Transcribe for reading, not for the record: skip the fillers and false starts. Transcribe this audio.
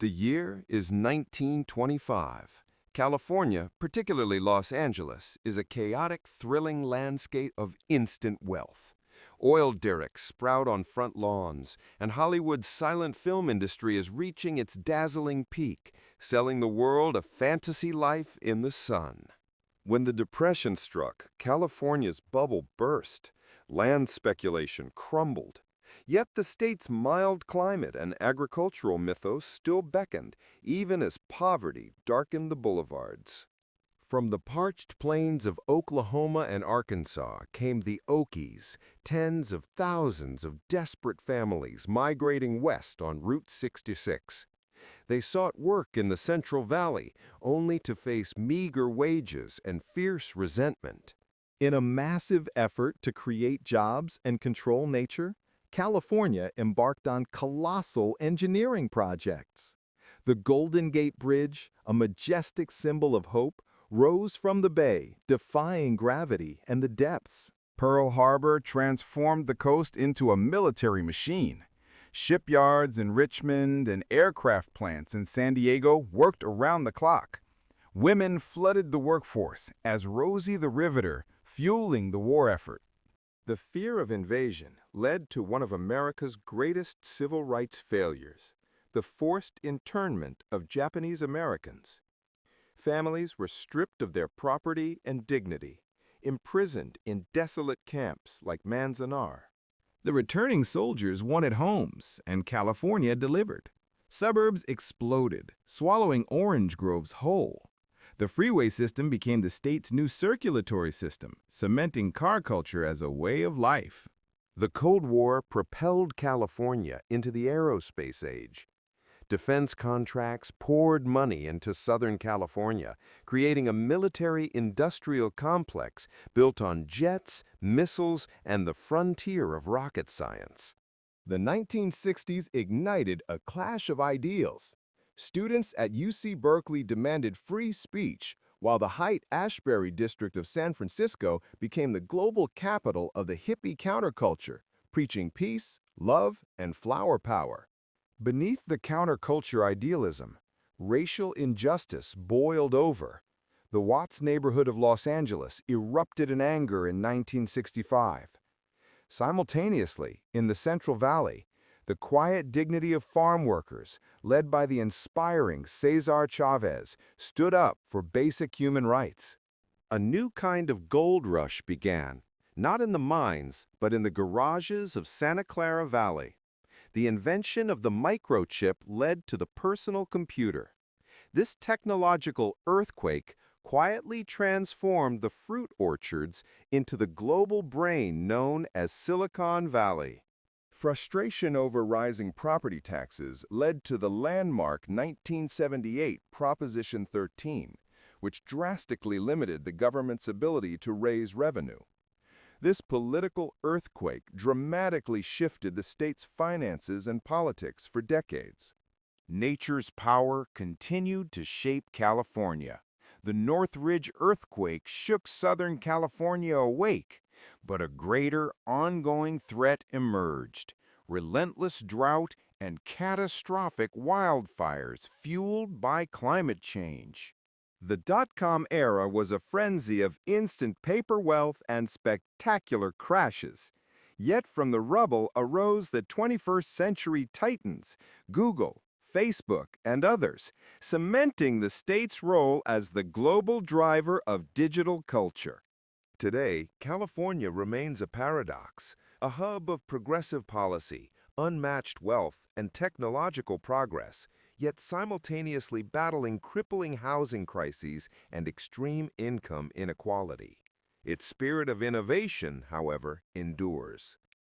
The year is 1925. California, particularly Los Angeles, is a chaotic, thrilling landscape of instant wealth. Oil derricks sprout on front lawns, and Hollywood's silent film industry is reaching its dazzling peak, selling the world a fantasy life in the sun. When the Depression struck, California's bubble burst. Land speculation crumbled. Yet the state's mild climate and agricultural mythos still beckoned, even as poverty darkened the boulevards. From the parched plains of Oklahoma and Arkansas came the Okies, tens of thousands of desperate families migrating west on Route 66. They sought work in the Central Valley, only to face meager wages and fierce resentment. In a massive effort to create jobs and control nature, California embarked on colossal engineering projects. The Golden Gate Bridge, a majestic symbol of hope, rose from the bay, defying gravity and the depths. Pearl Harbor transformed the coast into a military machine. Shipyards in Richmond and aircraft plants in San Diego worked around the clock. Women flooded the workforce as Rosie the Riveter, fueling the war effort. The fear of invasion led to one of America's greatest civil rights failures, the forced internment of Japanese Americans. Families were stripped of their property and dignity, imprisoned in desolate camps like Manzanar. The returning soldiers wanted homes, and California delivered. Suburbs exploded, swallowing orange groves whole. The freeway system became the state's new circulatory system, cementing car culture as a way of life. The Cold War propelled California into the aerospace age. Defense contracts poured money into Southern California, creating a military-industrial complex built on jets, missiles, and the frontier of rocket science. The 1960s ignited a clash of ideals. Students at UC Berkeley demanded free speech, while the Haight-Ashbury district of San Francisco became the global capital of the hippie counterculture, preaching peace, love, and flower power. Beneath the counterculture idealism, racial injustice boiled over. The Watts neighborhood of Los Angeles erupted in anger in 1965. Simultaneously, in the Central Valley, the quiet dignity of farm workers, led by the inspiring Cesar Chavez, stood up for basic human rights. A new kind of gold rush began, not in the mines, but in the garages of Santa Clara Valley. The invention of the microchip led to the personal computer. This technological earthquake quietly transformed the fruit orchards into the global brain known as Silicon Valley. Frustration over rising property taxes led to the landmark 1978 Proposition 13, which drastically limited the government's ability to raise revenue. This political earthquake dramatically shifted the state's finances and politics for decades. Nature's power continued to shape California. The Northridge earthquake shook Southern California awake, but a greater ongoing threat emerged: relentless drought and catastrophic wildfires fueled by climate change. The dot-com era was a frenzy of instant paper wealth and spectacular crashes. Yet from the rubble arose the 21st century titans, Google, Facebook, and others, cementing the state's role as the global driver of digital culture. Today, California remains a paradox, a hub of progressive policy, unmatched wealth, and technological progress, yet simultaneously battling crippling housing crises and extreme income inequality. Its spirit of innovation, however, endures.